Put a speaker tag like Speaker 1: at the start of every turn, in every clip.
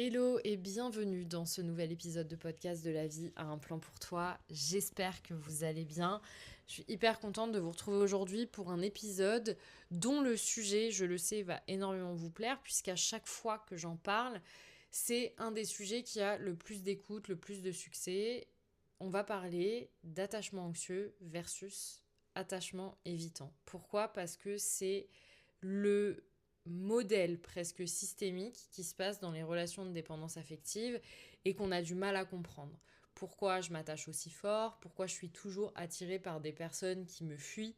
Speaker 1: Hello et bienvenue dans ce nouvel épisode de podcast de La vie a un plan pour toi. J'espère que vous allez bien. Je suis hyper contente de vous retrouver aujourd'hui pour un épisode dont le sujet, je le sais, va énormément vous plaire puisqu'à chaque fois que j'en parle, c'est un des sujets qui a le plus d'écoute, le plus de succès. On va parler d'attachement anxieux versus attachement évitant. Pourquoi ? Parce que c'est le modèle presque systémique qui se passe dans les relations de dépendance affective et qu'on a du mal à comprendre. Pourquoi je m'attache aussi fort ? Pourquoi je suis toujours attirée par des personnes qui me fuient ?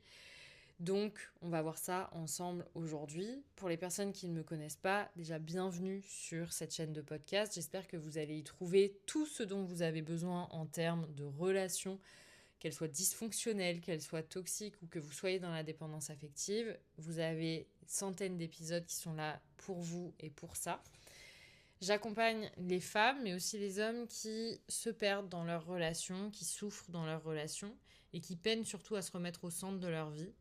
Speaker 1: Donc, on va voir ça ensemble aujourd'hui. Pour les personnes qui ne me connaissent pas, déjà bienvenue sur cette chaîne de podcast. J'espère que vous allez y trouver tout ce dont vous avez besoin en termes de relations, qu'elle soit dysfonctionnelle, qu'elle soit toxique ou que vous soyez dans la dépendance affective. Vous avez centaines d'épisodes qui sont là pour vous et pour ça. J'accompagne les femmes, mais aussi les hommes qui se perdent dans leurs relations, qui souffrent dans leurs relations et qui peinent surtout à se remettre au centre de leur vie.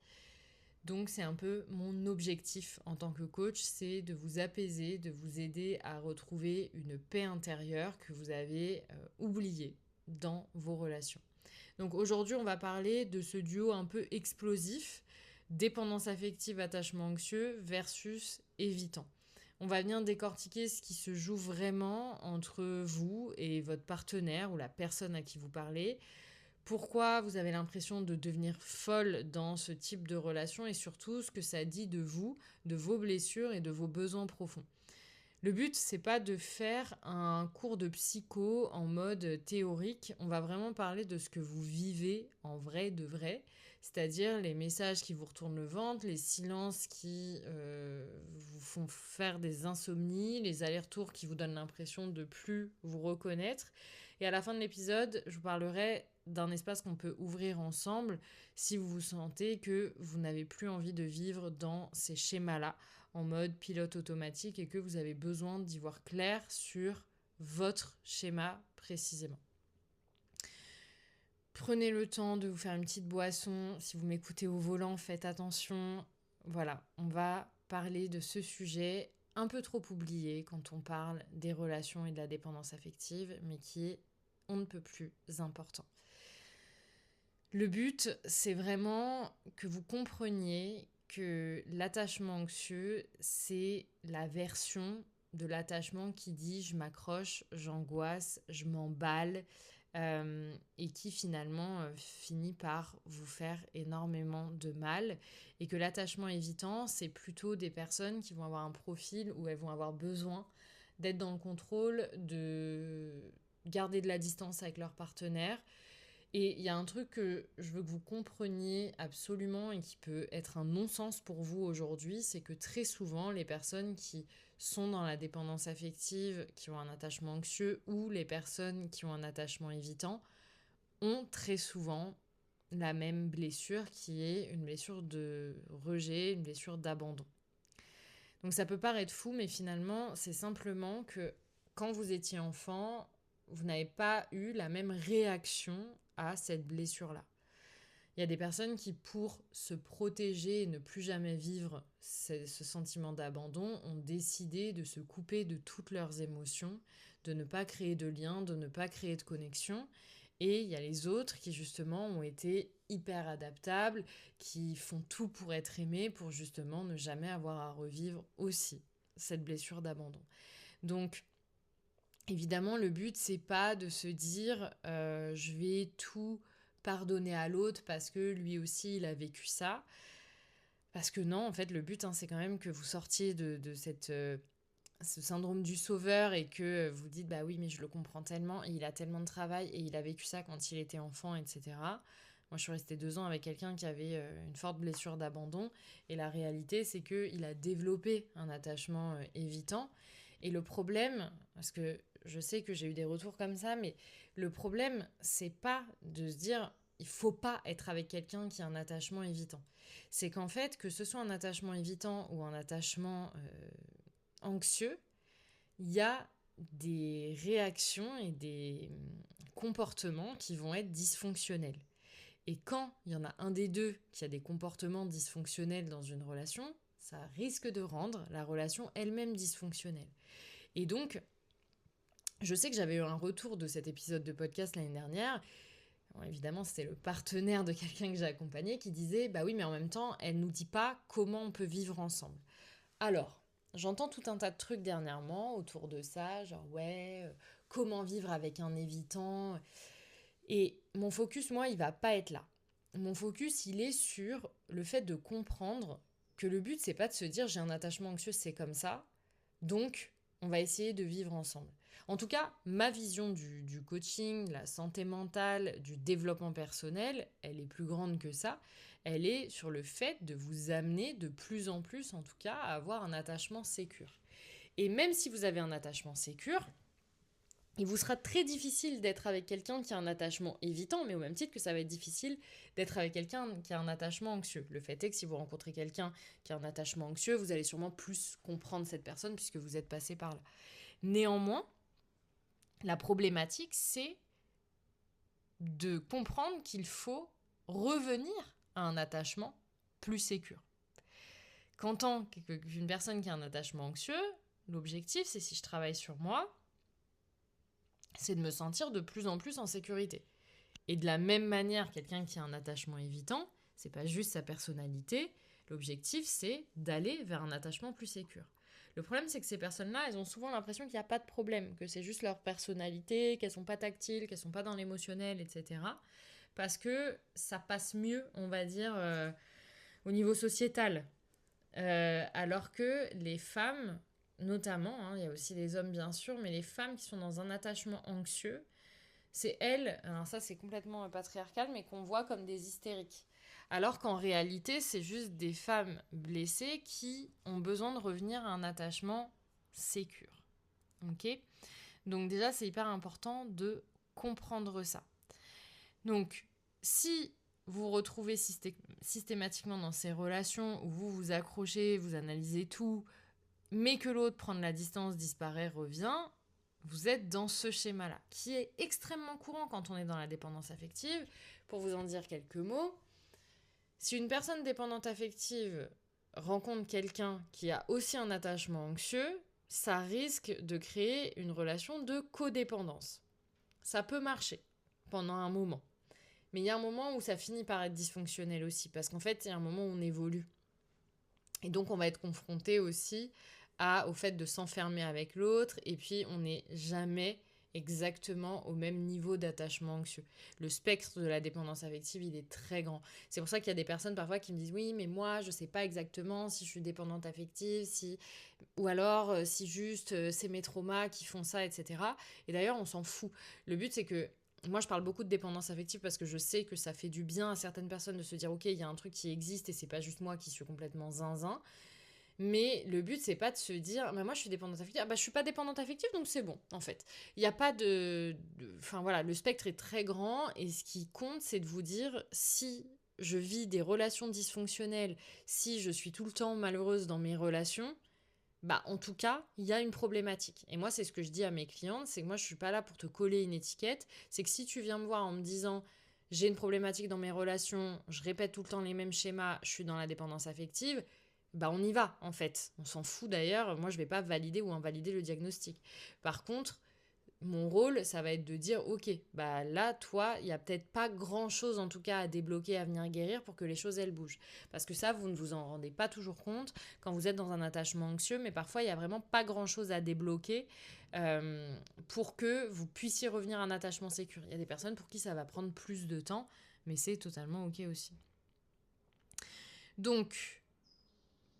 Speaker 1: Donc c'est un peu mon objectif en tant que coach, c'est de vous apaiser, de vous aider à retrouver une paix intérieure que vous avez oubliée dans vos relations. Donc aujourd'hui, on va parler de ce duo un peu explosif, dépendance affective, attachement anxieux versus évitant. On va venir décortiquer ce qui se joue vraiment entre vous et votre partenaire ou la personne à qui vous parlez. Pourquoi vous avez l'impression de devenir folle dans ce type de relation et surtout ce que ça dit de vous, de vos blessures et de vos besoins profonds. Le but, c'est pas de faire un cours de psycho en mode théorique. On va vraiment parler de ce que vous vivez en vrai de vrai, c'est-à-dire les messages qui vous retournent le ventre, les silences qui vous font faire des insomnies, les allers-retours qui vous donnent l'impression de plus vous reconnaître. Et à la fin de l'épisode, je vous parlerai d'un espace qu'on peut ouvrir ensemble si vous vous sentez que vous n'avez plus envie de vivre dans ces schémas-là en mode pilote automatique et que vous avez besoin d'y voir clair sur votre schéma précisément. Prenez le temps de vous faire une petite boisson. Si vous m'écoutez au volant, faites attention. Voilà, on va parler de ce sujet un peu trop oublié quand on parle des relations et de la dépendance affective, mais qui est on ne peut plus important. Le but, c'est vraiment que vous compreniez que l'attachement anxieux, c'est la version de l'attachement qui dit je m'accroche, j'angoisse, je m'emballe et qui finalement finit par vous faire énormément de mal. Et que l'attachement évitant, c'est plutôt des personnes qui vont avoir un profil où elles vont avoir besoin d'être dans le contrôle, de garder de la distance avec leur partenaire. Et il y a un truc que je veux que vous compreniez absolument et qui peut être un non-sens pour vous aujourd'hui, c'est que très souvent, les personnes qui sont dans la dépendance affective, qui ont un attachement anxieux, ou les personnes qui ont un attachement évitant, ont très souvent la même blessure qui est une blessure de rejet, une blessure d'abandon. Donc ça peut paraître fou, mais finalement, c'est simplement que quand vous étiez enfant, vous n'avez pas eu la même réaction à cette blessure-là. Il y a des personnes qui, pour se protéger et ne plus jamais vivre ce sentiment d'abandon, ont décidé de se couper de toutes leurs émotions, de ne pas créer de lien, de ne pas créer de connexion. Et il y a les autres qui, justement, ont été hyper adaptables, qui font tout pour être aimés, pour justement ne jamais avoir à revivre aussi cette blessure d'abandon. Donc, évidemment, le but, c'est pas de se dire je vais tout pardonner à l'autre parce que lui aussi, il a vécu ça. Parce que non, en fait, le but, c'est quand même que vous sortiez de ce syndrome du sauveur et que vous dites bah oui, mais je le comprends tellement et il a tellement de travail et il a vécu ça quand il était enfant, etc. Moi, je suis restée 2 ans avec quelqu'un qui avait une forte blessure d'abandon et la réalité, c'est qu'il a développé un attachement évitant. Et le problème, parce que je sais que j'ai eu des retours comme ça, mais le problème, c'est pas de se dire il faut pas être avec quelqu'un qui a un attachement évitant. C'est qu'en fait, que ce soit un attachement évitant ou un attachement anxieux, il y a des réactions et des comportements qui vont être dysfonctionnels. Et quand il y en a un des deux qui a des comportements dysfonctionnels dans une relation, ça risque de rendre la relation elle-même dysfonctionnelle. Et donc, Je sais que j'avais eu un retour de cet épisode de podcast l'année dernière. Bon, évidemment, c'était le partenaire de quelqu'un que j'ai accompagné qui disait « Bah oui, mais en même temps, elle nous dit pas comment on peut vivre ensemble. » Alors, j'entends tout un tas de trucs dernièrement autour de ça, genre « Ouais, comment vivre avec un évitant ?» Et mon focus, moi, il va pas être là. Mon focus, il est sur le fait de comprendre que le but, c'est pas de se dire « J'ai un attachement anxieux, c'est comme ça. » Donc, on va essayer de vivre ensemble. En tout cas, ma vision du coaching, de la santé mentale, du développement personnel, elle est plus grande que ça. Elle est sur le fait de vous amener de plus en plus, en tout cas, à avoir un attachement sécure. Et même si vous avez un attachement sécure, il vous sera très difficile d'être avec quelqu'un qui a un attachement évitant, mais au même titre que ça va être difficile d'être avec quelqu'un qui a un attachement anxieux. Le fait est que si vous rencontrez quelqu'un qui a un attachement anxieux, vous allez sûrement plus comprendre cette personne puisque vous êtes passé par là. Néanmoins, la problématique, c'est de comprendre qu'il faut revenir à un attachement plus sécure. Qu'en tant qu'une personne qui a un attachement anxieux, l'objectif, c'est si je travaille sur moi, c'est de me sentir de plus en plus en sécurité. Et de la même manière, quelqu'un qui a un attachement évitant, c'est pas juste sa personnalité, l'objectif c'est d'aller vers un attachement plus sécure. Le problème, c'est que ces personnes-là, elles ont souvent l'impression qu'il n'y a pas de problème, que c'est juste leur personnalité, qu'elles sont pas tactiles, qu'elles sont pas dans l'émotionnel, etc. Parce que ça passe mieux, on va dire, au niveau sociétal. Alors que les femmes, notamment, hein, il y a aussi les hommes bien sûr, mais les femmes qui sont dans un attachement anxieux, c'est elles, alors ça c'est complètement patriarcal, mais qu'on voit comme des hystériques. Alors qu'en réalité, c'est juste des femmes blessées qui ont besoin de revenir à un attachement sécure. Ok ? Donc déjà, c'est hyper important de comprendre ça. Donc, si vous vous retrouvez systématiquement dans ces relations où vous vous accrochez, vous analysez tout, mais que l'autre prend de la distance, disparaît, revient, vous êtes dans ce schéma-là, qui est extrêmement courant quand on est dans la dépendance affective. Pour vous en dire quelques mots, si une personne dépendante affective rencontre quelqu'un qui a aussi un attachement anxieux, ça risque de créer une relation de codépendance. Ça peut marcher pendant un moment. Mais il y a un moment où ça finit par être dysfonctionnel aussi, parce qu'en fait, il y a un moment où on évolue. Et donc, on va être confronté aussi au fait de s'enfermer avec l'autre, et puis on n'est jamais exactement au même niveau d'attachement anxieux. Le spectre de la dépendance affective, il est très grand. C'est pour ça qu'il y a des personnes parfois qui me disent « Oui, mais moi, je ne sais pas exactement si je suis dépendante affective, ou alors si juste c'est mes traumas qui font ça, etc. » Et d'ailleurs, on s'en fout. Le but, c'est que moi, je parle beaucoup de dépendance affective parce que je sais que ça fait du bien à certaines personnes de se dire « Ok, il y a un truc qui existe et c'est pas juste moi qui suis complètement zinzin. » Mais le but, c'est pas de se dire bah, « Moi, je suis dépendante affective. Ah bah, je suis pas dépendante affective, donc c'est bon, en fait. » Il n'y a pas Enfin, voilà, le spectre est très grand et ce qui compte, c'est de vous dire si je vis des relations dysfonctionnelles, si je suis tout le temps malheureuse dans mes relations, bah en tout cas, il y a une problématique. Et moi, c'est ce que je dis à mes clientes, c'est que moi, je suis pas là pour te coller une étiquette. C'est que si tu viens me voir en me disant j'ai une problématique dans mes relations, je répète tout le temps les mêmes schémas, je suis dans la dépendance affective, bah on y va en fait. On s'en fout d'ailleurs, moi je vais pas valider ou invalider le diagnostic. Par contre, mon rôle, ça va être de dire ok, bah là, toi, il y a peut-être pas grand-chose en tout cas à débloquer, à venir guérir pour que les choses elles bougent. Parce que ça, vous ne vous en rendez pas toujours compte quand vous êtes dans un attachement anxieux, mais parfois il y a vraiment pas grand-chose à débloquer pour que vous puissiez revenir à un attachement sécure. Il y a des personnes pour qui ça va prendre plus de temps, mais c'est totalement ok aussi. Donc,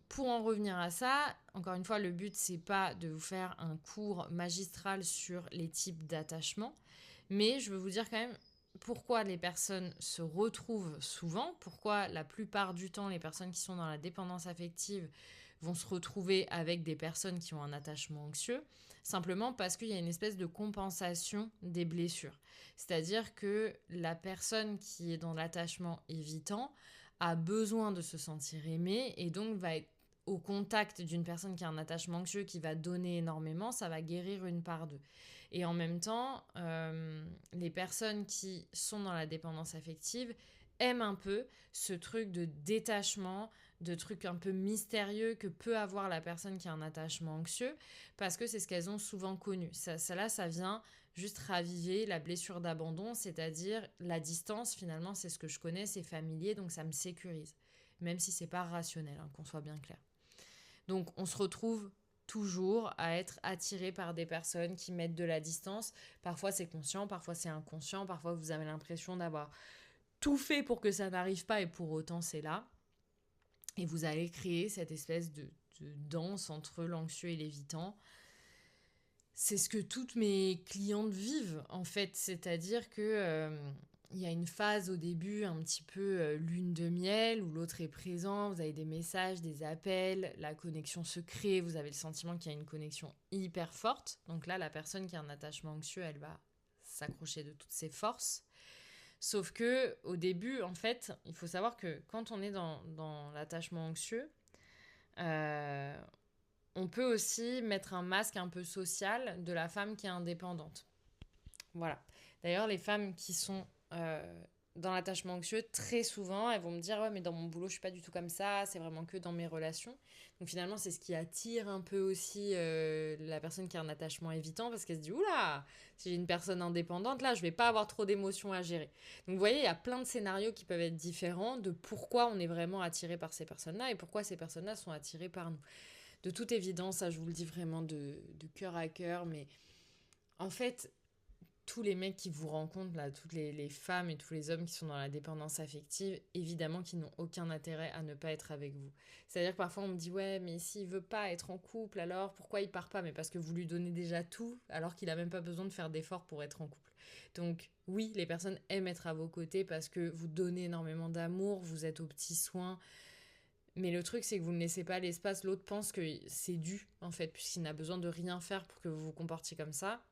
Speaker 1: pour en revenir à ça, encore une fois, le but, c'est pas de vous faire un cours magistral sur les types d'attachement, mais je veux vous dire quand même pourquoi les personnes se retrouvent souvent, pourquoi la plupart du temps, les personnes qui sont dans la dépendance affective vont se retrouver avec des personnes qui ont un attachement anxieux, simplement parce qu'il y a une espèce de compensation des blessures. C'est-à-dire que la personne qui est dans l'attachement évitant a besoin de se sentir aimée et donc va être au contact d'une personne qui a un attachement anxieux qui va donner énormément, ça va guérir une part d'eux. Et en même temps, les personnes qui sont dans la dépendance affective aiment un peu ce truc de détachement, de trucs un peu mystérieux que peut avoir la personne qui a un attachement anxieux, parce que c'est ce qu'elles ont souvent connu. Ça vient juste raviver la blessure d'abandon, c'est-à-dire la distance, finalement, c'est ce que je connais, c'est familier, donc ça me sécurise. Même si c'est pas rationnel, hein, qu'on soit bien clair. Donc on se retrouve toujours à être attiré par des personnes qui mettent de la distance. Parfois c'est conscient, parfois c'est inconscient, parfois vous avez l'impression d'avoir tout fait pour que ça n'arrive pas et pour autant c'est là. Et vous allez créer cette espèce de danse entre l'anxieux et l'évitant. C'est ce que toutes mes clientes vivent en fait, c'est-à-dire que il y a une phase au début un petit peu lune de miel où l'autre est présent, vous avez des messages, des appels, la connexion se crée, vous avez le sentiment qu'il y a une connexion hyper forte. Donc là, la personne qui a un attachement anxieux, elle va s'accrocher de toutes ses forces. Sauf que au début, en fait, il faut savoir que quand on est dans l'attachement anxieux, euh, on peut aussi mettre un masque un peu social de la femme qui est indépendante. Voilà. D'ailleurs, les femmes qui sont dans l'attachement anxieux, très souvent, elles vont me dire « Ouais, mais dans mon boulot, je suis pas du tout comme ça, c'est vraiment que dans mes relations. » Donc finalement, c'est ce qui attire un peu aussi la personne qui a un attachement évitant, parce qu'elle se dit « Oula, si j'ai une personne indépendante, là, je vais pas avoir trop d'émotions à gérer. » Donc vous voyez, il y a plein de scénarios qui peuvent être différents de pourquoi on est vraiment attiré par ces personnes-là et pourquoi ces personnes-là sont attirées par nous. De toute évidence, ça, je vous le dis vraiment de cœur à cœur, mais en fait, tous les mecs qui vous rencontrent, là, toutes les femmes et tous les hommes qui sont dans la dépendance affective, évidemment qu'ils n'ont aucun intérêt à ne pas être avec vous. C'est-à-dire que parfois on me dit « Ouais, mais s'il veut pas être en couple, alors pourquoi il part pas ?» Mais parce que vous lui donnez déjà tout, alors qu'il a même pas besoin de faire d'efforts pour être en couple. Donc oui, les personnes aiment être à vos côtés parce que vous donnez énormément d'amour, vous êtes aux petits soins. Mais le truc, c'est que vous ne laissez pas l'espace. L'autre pense que c'est dû, en fait, puisqu'il n'a besoin de rien faire pour que vous vous comportiez comme ça.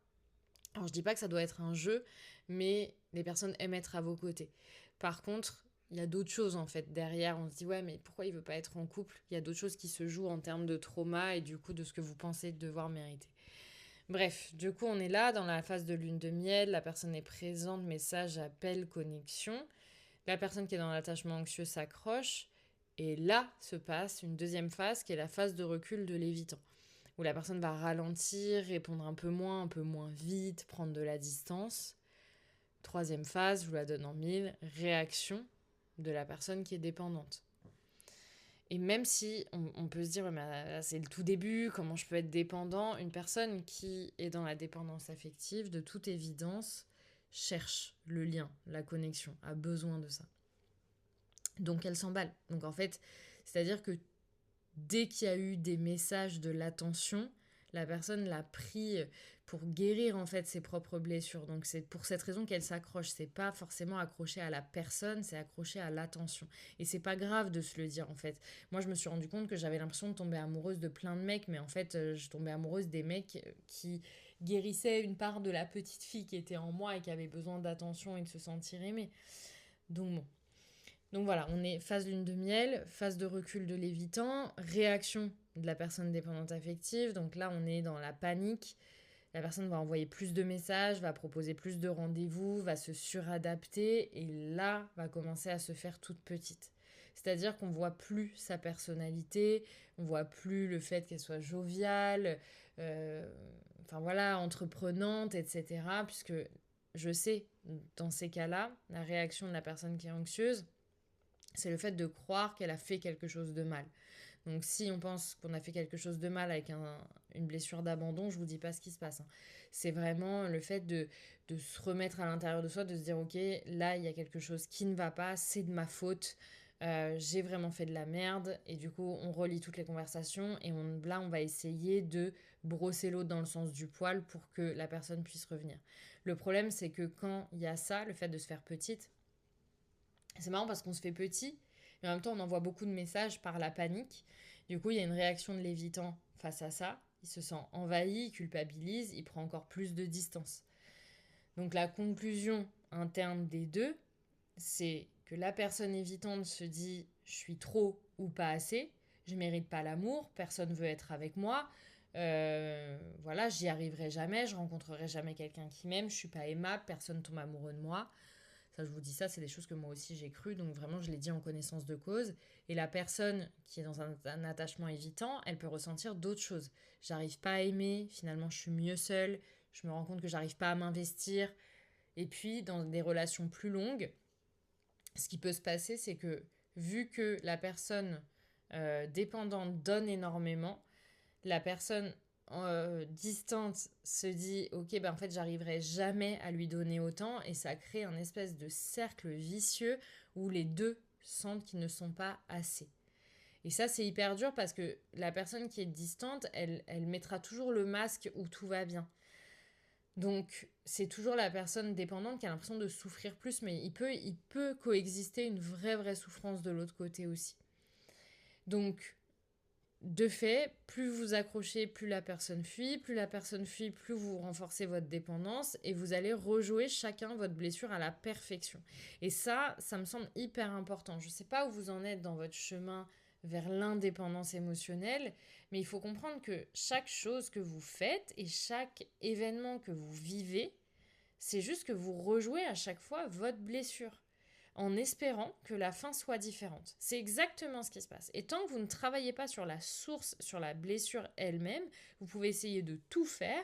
Speaker 1: Alors, je dis pas que ça doit être un jeu, mais les personnes aiment être à vos côtés. Par contre, il y a d'autres choses, en fait, derrière. On se dit, ouais, mais pourquoi il veut pas être en couple ? Il y a d'autres choses qui se jouent en termes de trauma et du coup, de ce que vous pensez devoir mériter. Bref, du coup, on est là, dans la phase de lune de miel. La personne est présente, message, appel, connexion. La personne qui est dans l'attachement anxieux s'accroche. Et là se passe une deuxième phase qui est la phase de recul de l'évitant, où la personne va ralentir, répondre un peu moins vite, prendre de la distance. Troisième phase, je vous la donne en mille, réaction de la personne qui est dépendante. Et même si on peut se dire, ouais, mais là, c'est le tout début, comment je peux être dépendant ? Une personne qui est dans la dépendance affective, de toute évidence, cherche le lien, la connexion, a besoin de ça. Donc elle s'emballe. Donc en fait, c'est-à-dire que dès qu'il y a eu des messages de l'attention, la personne l'a pris pour guérir en fait ses propres blessures. Donc c'est pour cette raison qu'elle s'accroche. C'est pas forcément accroché à la personne, c'est accroché à l'attention. Et c'est pas grave de se le dire en fait. Moi je me suis rendu compte que j'avais l'impression de tomber amoureuse de plein de mecs, mais en fait je tombais amoureuse des mecs qui guérissaient une part de la petite fille qui était en moi et qui avait besoin d'attention et de se sentir aimée. Donc bon. Donc voilà, on est phase lune de miel, phase de recul de l'évitant, réaction de la personne dépendante affective. Donc là, on est dans la panique. La personne va envoyer plus de messages, va proposer plus de rendez-vous, va se suradapter et là, va commencer à se faire toute petite. C'est-à-dire qu'on ne voit plus sa personnalité, on ne voit plus le fait qu'elle soit joviale, entreprenante, etc. Puisque je sais, dans ces cas-là, la réaction de la personne qui est anxieuse, c'est le fait de croire qu'elle a fait quelque chose de mal. Donc si on pense qu'on a fait quelque chose de mal avec une blessure d'abandon, je vous dis pas ce qui se passe. C'est vraiment le fait de se remettre à l'intérieur de soi, de se dire ok, là il y a quelque chose qui ne va pas, c'est de ma faute, j'ai vraiment fait de la merde. Et du coup on relie toutes les conversations et là on va essayer de brosser l'autre dans le sens du poil pour que la personne puisse revenir. Le problème c'est que quand il y a ça, le fait de se faire petite, c'est marrant parce qu'on se fait petit, mais en même temps on envoie beaucoup de messages par la panique. Du coup, il y a une réaction de l'évitant face à ça. Il se sent envahi, il culpabilise, il prend encore plus de distance. Donc la conclusion interne des deux, c'est que la personne évitante se dit « je suis trop ou pas assez, je mérite pas l'amour, personne veut être avec moi, j'y arriverai jamais, je rencontrerai jamais quelqu'un qui m'aime, je suis pas aimable, personne tombe amoureux de moi ». Ça, je vous dis ça, c'est des choses que moi aussi j'ai cru, donc vraiment je l'ai dit en connaissance de cause. Et la personne qui est dans un attachement évitant, elle peut ressentir d'autres choses. J'arrive pas à aimer, finalement je suis mieux seule, je me rends compte que j'arrive pas à m'investir. Et puis dans des relations plus longues, ce qui peut se passer, c'est que vu que la personne dépendante donne énormément, la personne distante se dit ok, ben en fait j'arriverai jamais à lui donner autant, et ça crée un espèce de cercle vicieux où les deux sentent qu'ils ne sont pas assez. Et ça, c'est hyper dur parce que la personne qui est distante, elle mettra toujours le masque où tout va bien. Donc, c'est toujours la personne dépendante qui a l'impression de souffrir plus, mais il peut coexister une vraie souffrance de l'autre côté aussi. Donc, de fait, plus vous accrochez, plus la personne fuit, plus vous renforcez votre dépendance, et vous allez rejouer chacun votre blessure à la perfection. Et ça me semble hyper important. Je ne sais pas où vous en êtes dans votre chemin vers l'indépendance émotionnelle, mais il faut comprendre que chaque chose que vous faites et chaque événement que vous vivez, c'est juste que vous rejouez à chaque fois votre blessure, en espérant que la fin soit différente. C'est exactement ce qui se passe. Et tant que vous ne travaillez pas sur la source, sur la blessure elle-même, vous pouvez essayer de tout faire,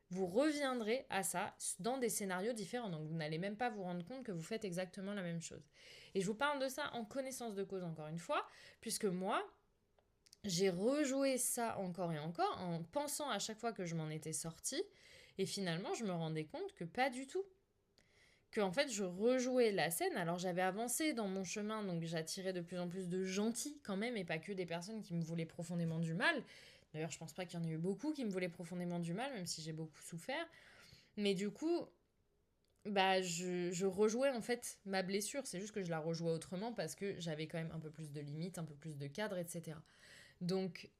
Speaker 1: vous reviendrez à ça dans des scénarios différents. Donc vous n'allez même pas vous rendre compte que vous faites exactement la même chose. Et je vous parle de ça en connaissance de cause encore une fois, puisque moi, j'ai rejoué ça encore et encore en pensant à chaque fois que je m'en étais sortie. Et finalement, je me rendais compte que pas du tout. Que en fait, je rejouais la scène. Alors, j'avais avancé dans mon chemin, donc j'attirais de plus en plus de gentils quand même, et pas que des personnes qui me voulaient profondément du mal. D'ailleurs, je pense pas qu'il y en ait eu beaucoup qui me voulaient profondément du mal, même si j'ai beaucoup souffert. Mais du coup, je rejouais en fait ma blessure. C'est juste que je la rejouais autrement parce que j'avais quand même un peu plus de limites, un peu plus de cadre, etc. Donc,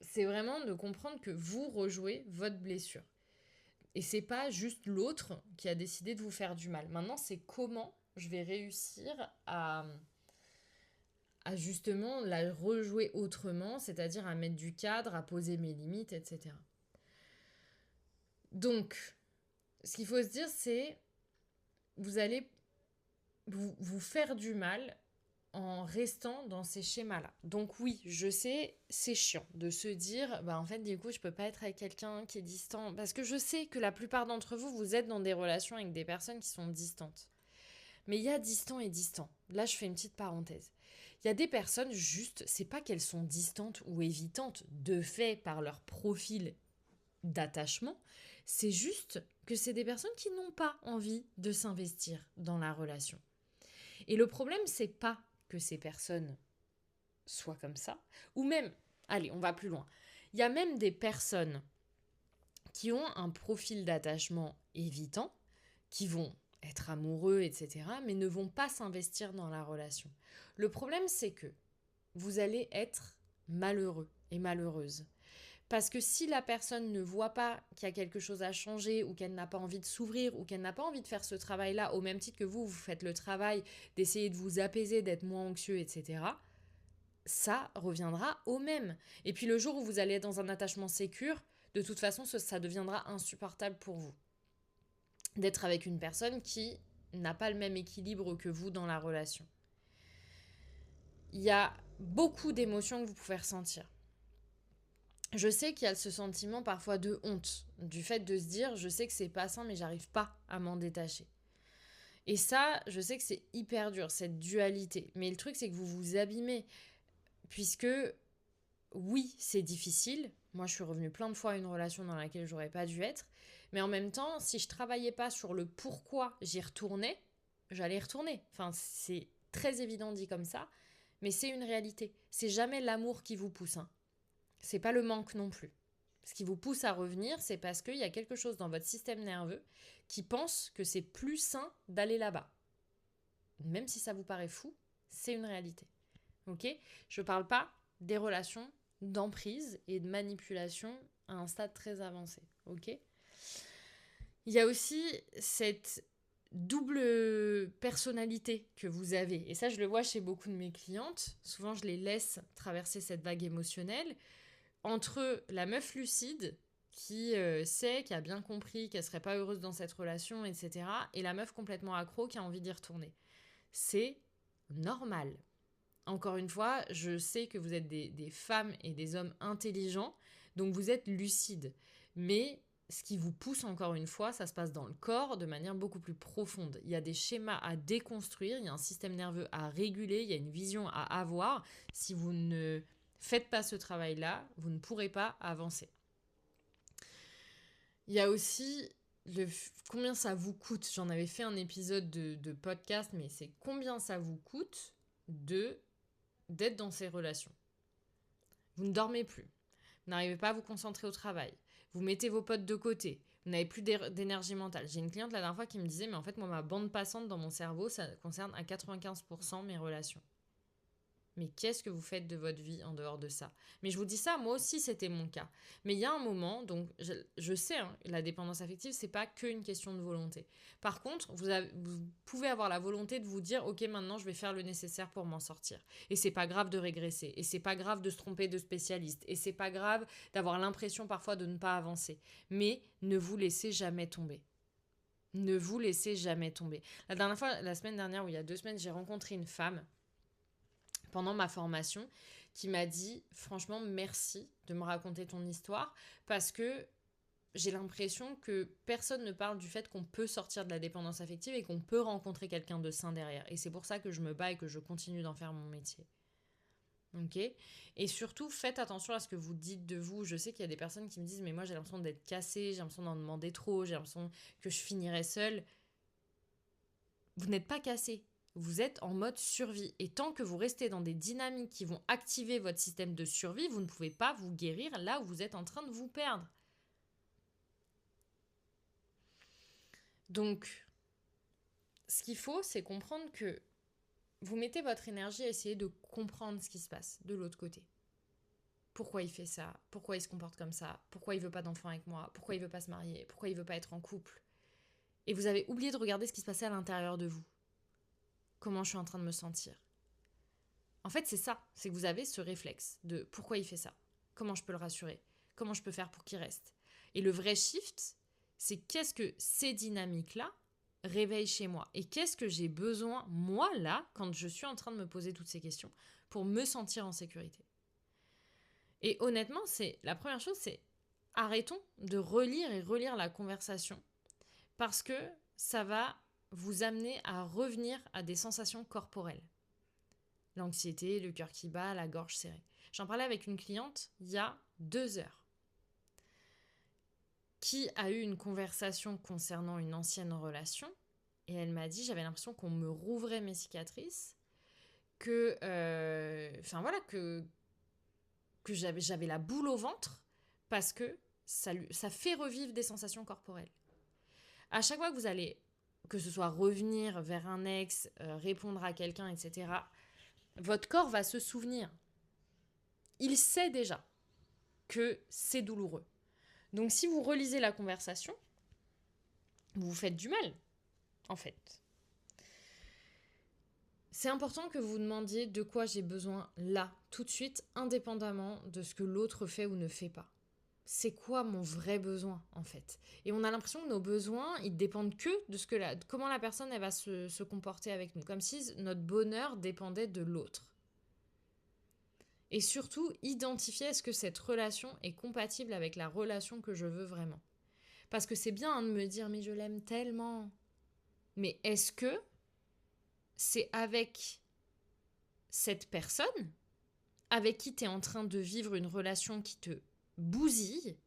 Speaker 1: c'est vraiment de comprendre que vous rejouez votre blessure. Et c'est pas juste l'autre qui a décidé de vous faire du mal. Maintenant, c'est comment je vais réussir à justement la rejouer autrement, c'est-à-dire à mettre du cadre, à poser mes limites, etc. Donc, ce qu'il faut se dire, c'est vous allez vous faire du mal en restant dans ces schémas-là. Donc oui, je sais, c'est chiant de se dire, en fait, du coup, je peux pas être avec quelqu'un qui est distant. Parce que je sais que la plupart d'entre vous, vous êtes dans des relations avec des personnes qui sont distantes. Mais il y a distant et distant. Là, je fais une petite parenthèse. Il y a des personnes, juste, c'est pas qu'elles sont distantes ou évitantes, de fait, par leur profil d'attachement, c'est juste que c'est des personnes qui n'ont pas envie de s'investir dans la relation. Et le problème, c'est pas que ces personnes soient comme ça, ou même, allez, on va plus loin. Il y a même des personnes qui ont un profil d'attachement évitant, qui vont être amoureux, etc., mais ne vont pas s'investir dans la relation. Le problème, c'est que vous allez être malheureux et malheureuse. Parce que si la personne ne voit pas qu'il y a quelque chose à changer, ou qu'elle n'a pas envie de s'ouvrir, ou qu'elle n'a pas envie de faire ce travail-là, au même titre que vous faites le travail d'essayer de vous apaiser, d'être moins anxieux, etc., ça reviendra au même. Et puis le jour où vous allez être dans un attachement sécure, de toute façon, ça deviendra insupportable pour vous. D'être avec une personne qui n'a pas le même équilibre que vous dans la relation. Il y a beaucoup d'émotions que vous pouvez ressentir. Je sais qu'il y a ce sentiment parfois de honte, du fait de se dire, je sais que c'est pas sain, mais j'arrive pas à m'en détacher. Et ça, je sais que c'est hyper dur, cette dualité. Mais le truc, c'est que vous vous abîmez, puisque oui, c'est difficile. Moi, je suis revenue plein de fois à une relation dans laquelle j'aurais pas dû être. Mais en même temps, si je travaillais pas sur le pourquoi j'y retournais, j'allais y retourner. Enfin, c'est très évident dit comme ça, mais c'est une réalité. C'est jamais l'amour qui vous pousse, hein. C'est pas le manque non plus. Ce qui vous pousse à revenir, c'est parce qu'il y a quelque chose dans votre système nerveux qui pense que c'est plus sain d'aller là-bas. Même si ça vous paraît fou, c'est une réalité. Ok ? Je parle pas des relations d'emprise et de manipulation à un stade très avancé. Ok ? Il y a aussi cette double personnalité que vous avez. Et ça, je le vois chez beaucoup de mes clientes. Souvent, je les laisse traverser cette vague émotionnelle entre la meuf lucide qui sait, qui a bien compris qu'elle serait pas heureuse dans cette relation, etc. Et la meuf complètement accro qui a envie d'y retourner. C'est normal. Encore une fois, je sais que vous êtes des femmes et des hommes intelligents, donc vous êtes lucides. Mais ce qui vous pousse, encore une fois, ça se passe dans le corps de manière beaucoup plus profonde. Il y a des schémas à déconstruire, il y a un système nerveux à réguler, il y a une vision à avoir. Si vous ne faites pas ce travail-là, vous ne pourrez pas avancer. Il y a aussi combien ça vous coûte. J'en avais fait un épisode de podcast, mais c'est combien ça vous coûte d'être dans ces relations. Vous ne dormez plus. Vous n'arrivez pas à vous concentrer au travail. Vous mettez vos potes de côté. Vous n'avez plus d'énergie mentale. J'ai une cliente la dernière fois qui me disait, mais en fait, moi, ma bande passante dans mon cerveau, ça concerne à 95% mes relations. Mais qu'est-ce que vous faites de votre vie en dehors de ça? Mais je vous dis ça, moi aussi, c'était mon cas. Mais il y a un moment, donc je sais, la dépendance affective, c'est pas qu'une question de volonté. Par contre, vous pouvez avoir la volonté de vous dire, ok, maintenant, je vais faire le nécessaire pour m'en sortir. Et c'est pas grave de régresser. Et c'est pas grave de se tromper de spécialiste. Et c'est pas grave d'avoir l'impression parfois de ne pas avancer. Mais ne vous laissez jamais tomber. Ne vous laissez jamais tomber. La dernière fois, la semaine dernière, ou il y a 2 semaines, j'ai rencontré une femme pendant ma formation, qui m'a dit « Franchement, merci de me raconter ton histoire parce que j'ai l'impression que personne ne parle du fait qu'on peut sortir de la dépendance affective et qu'on peut rencontrer quelqu'un de sain derrière. Et c'est pour ça que je me bats et que je continue d'en faire mon métier. » Ok. Et surtout, faites attention à ce que vous dites de vous. Je sais qu'il y a des personnes qui me disent « Mais moi, j'ai l'impression d'être cassée, j'ai l'impression d'en demander trop, j'ai l'impression que je finirai seule. » Vous n'êtes pas cassée. Vous êtes en mode survie. Et tant que vous restez dans des dynamiques qui vont activer votre système de survie, vous ne pouvez pas vous guérir là où vous êtes en train de vous perdre. Donc, ce qu'il faut, c'est comprendre que vous mettez votre énergie à essayer de comprendre ce qui se passe de l'autre côté. Pourquoi il fait ça? Pourquoi il se comporte comme ça? Pourquoi il veut pas d'enfant avec moi? Pourquoi il veut pas se marier? Pourquoi il veut pas être en couple? Et vous avez oublié de regarder ce qui se passait à l'intérieur de vous. Comment je suis en train de me sentir. En fait, c'est ça, c'est que vous avez ce réflexe de pourquoi il fait ça, comment je peux le rassurer, comment je peux faire pour qu'il reste. Et le vrai shift, c'est qu'est-ce que ces dynamiques-là réveillent chez moi et qu'est-ce que j'ai besoin, moi, là, quand je suis en train de me poser toutes ces questions, pour me sentir en sécurité. Et honnêtement, la première chose, c'est arrêtons de relire et relire la conversation parce que ça va vous amener à revenir à des sensations corporelles. L'anxiété, le cœur qui bat, la gorge serrée. J'en parlais avec une cliente il y a 2 heures qui a eu une conversation concernant une ancienne relation et elle m'a dit j'avais l'impression qu'on me rouvrait mes cicatrices, que j'avais la boule au ventre parce que ça fait revivre des sensations corporelles. À chaque fois que vous allez, que ce soit revenir vers un ex, répondre à quelqu'un, etc., votre corps va se souvenir. Il sait déjà que c'est douloureux. Donc si vous relisez la conversation, vous vous faites du mal, en fait. C'est important que vous demandiez de quoi j'ai besoin là, tout de suite, indépendamment de ce que l'autre fait ou ne fait pas. C'est quoi mon vrai besoin, en fait? Et on a l'impression que nos besoins, ils dépendent que de comment la personne elle va se comporter avec nous, comme si notre bonheur dépendait de l'autre. Et surtout, identifier est-ce que cette relation est compatible avec la relation que je veux vraiment. Parce que c'est bien de me dire, mais je l'aime tellement. Mais est-ce que c'est avec cette personne avec qui tu es en train de vivre une relation qui te bousille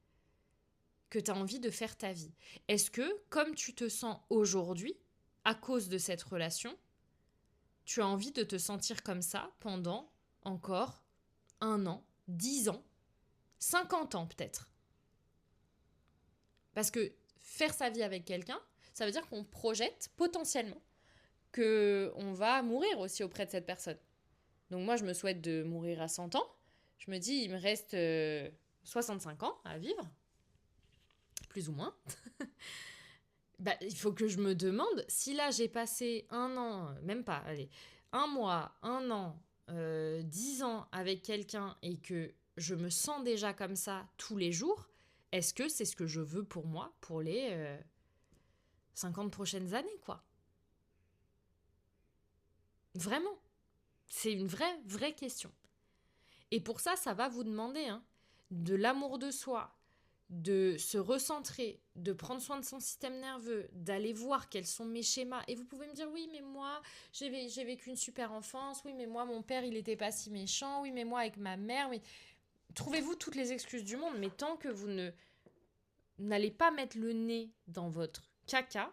Speaker 1: que tu as envie de faire ta vie? Est-ce que, comme tu te sens aujourd'hui, à cause de cette relation, tu as envie de te sentir comme ça pendant encore 1 an, 10 ans, 50 ans peut-être? Parce que faire sa vie avec quelqu'un, ça veut dire qu'on projette potentiellement qu'on va mourir aussi auprès de cette personne. Donc moi, je me souhaite de mourir à 100 ans. Je me dis, il me reste 65 ans à vivre, plus ou moins. Il faut que je me demande, si là, j'ai passé 1 an, même pas, allez, 1 mois, 1 an, 10 ans avec quelqu'un et que je me sens déjà comme ça tous les jours, est-ce que c'est ce que je veux pour moi, pour les 50 prochaines années, quoi? Vraiment. C'est une vraie question. Et pour ça, ça va vous demander de l'amour de soi, de se recentrer, de prendre soin de son système nerveux, d'aller voir quels sont mes schémas. Et vous pouvez me dire, oui, mais moi, j'ai vécu une super enfance. Oui, mais moi, mon père, il n'était pas si méchant. Oui, mais moi, avec ma mère. Oui. Trouvez-vous toutes les excuses du monde. Mais tant que vous n'allez pas mettre le nez dans votre caca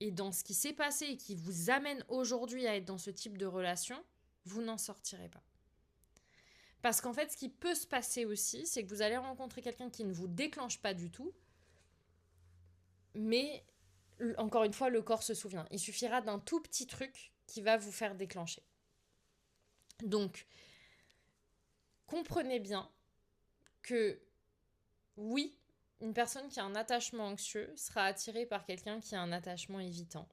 Speaker 1: et dans ce qui s'est passé et qui vous amène aujourd'hui à être dans ce type de relation, vous n'en sortirez pas. Parce qu'en fait, ce qui peut se passer aussi, c'est que vous allez rencontrer quelqu'un qui ne vous déclenche pas du tout, mais encore une fois, le corps se souvient. Il suffira d'un tout petit truc qui va vous faire déclencher. Donc, comprenez bien que oui, une personne qui a un attachement anxieux sera attirée par quelqu'un qui a un attachement évitant.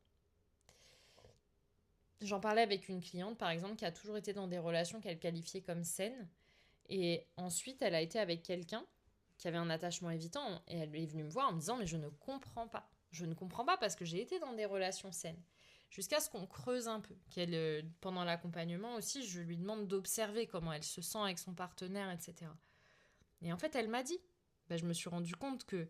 Speaker 1: J'en parlais avec une cliente, par exemple, qui a toujours été dans des relations qu'elle qualifiait comme saines. Et ensuite, elle a été avec quelqu'un qui avait un attachement évitant. Et elle est venue me voir en me disant, mais je ne comprends pas. Je ne comprends pas parce que j'ai été dans des relations saines. Jusqu'à ce qu'on creuse un peu. Pendant l'accompagnement aussi, je lui demande d'observer comment elle se sent avec son partenaire, etc. Et en fait, elle m'a dit, je me suis rendu compte que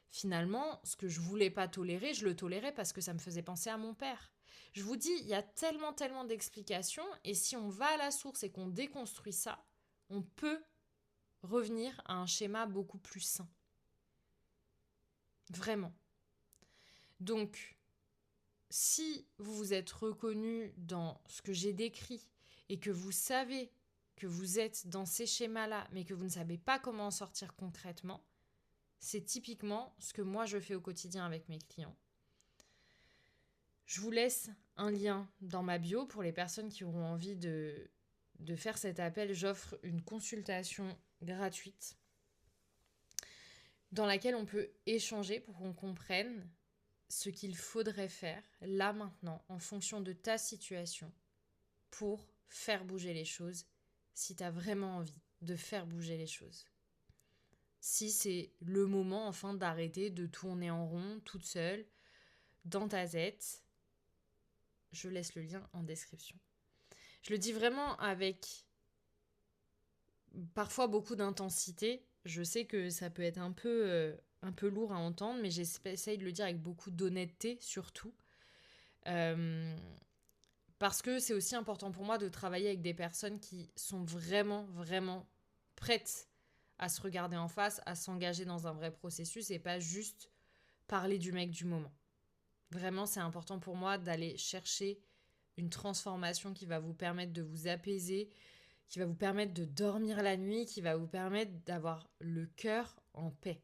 Speaker 1: finalement, ce que je voulais pas tolérer, je le tolérais parce que ça me faisait penser à mon père. Je vous dis, il y a tellement d'explications. Et si on va à la source et qu'on déconstruit ça, on peut revenir à un schéma beaucoup plus sain. Vraiment. Donc, si vous vous êtes reconnu dans ce que j'ai décrit et que vous savez que vous êtes dans ces schémas-là, mais que vous ne savez pas comment en sortir concrètement, c'est typiquement ce que moi je fais au quotidien avec mes clients. Je vous laisse un lien dans ma bio pour les personnes qui auront envie de faire cet appel. J'offre une consultation gratuite dans laquelle on peut échanger pour qu'on comprenne ce qu'il faudrait faire là maintenant en fonction de ta situation pour faire bouger les choses si tu as vraiment envie de faire bouger les choses. Si c'est le moment enfin d'arrêter de tourner en rond toute seule dans ta tête, je laisse le lien en description. Je le dis vraiment avec parfois beaucoup d'intensité. Je sais que ça peut être un peu lourd à entendre, mais j'essaye de le dire avec beaucoup d'honnêteté surtout. Parce que c'est aussi important pour moi de travailler avec des personnes qui sont vraiment prêtes à se regarder en face, à s'engager dans un vrai processus et pas juste parler du mec du moment. Vraiment, c'est important pour moi d'aller chercher une transformation qui va vous permettre de vous apaiser, qui va vous permettre de dormir la nuit, qui va vous permettre d'avoir le cœur en paix.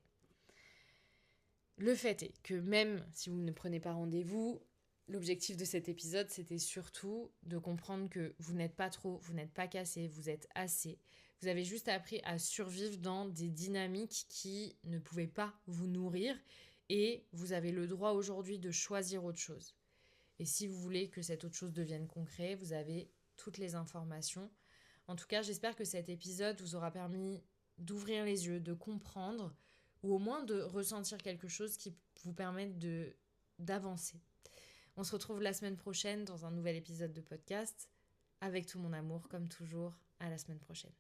Speaker 1: Le fait est que même si vous ne prenez pas rendez-vous, l'objectif de cet épisode, c'était surtout de comprendre que vous n'êtes pas trop, vous n'êtes pas cassé, vous êtes assez. Vous avez juste appris à survivre dans des dynamiques qui ne pouvaient pas vous nourrir et vous avez le droit aujourd'hui de choisir autre chose. Et si vous voulez que cette autre chose devienne concret, vous avez toutes les informations. En tout cas, j'espère que cet épisode vous aura permis d'ouvrir les yeux, de comprendre ou au moins de ressentir quelque chose qui vous permette d'avancer. On se retrouve la semaine prochaine dans un nouvel épisode de podcast. Avec tout mon amour, comme toujours, à la semaine prochaine.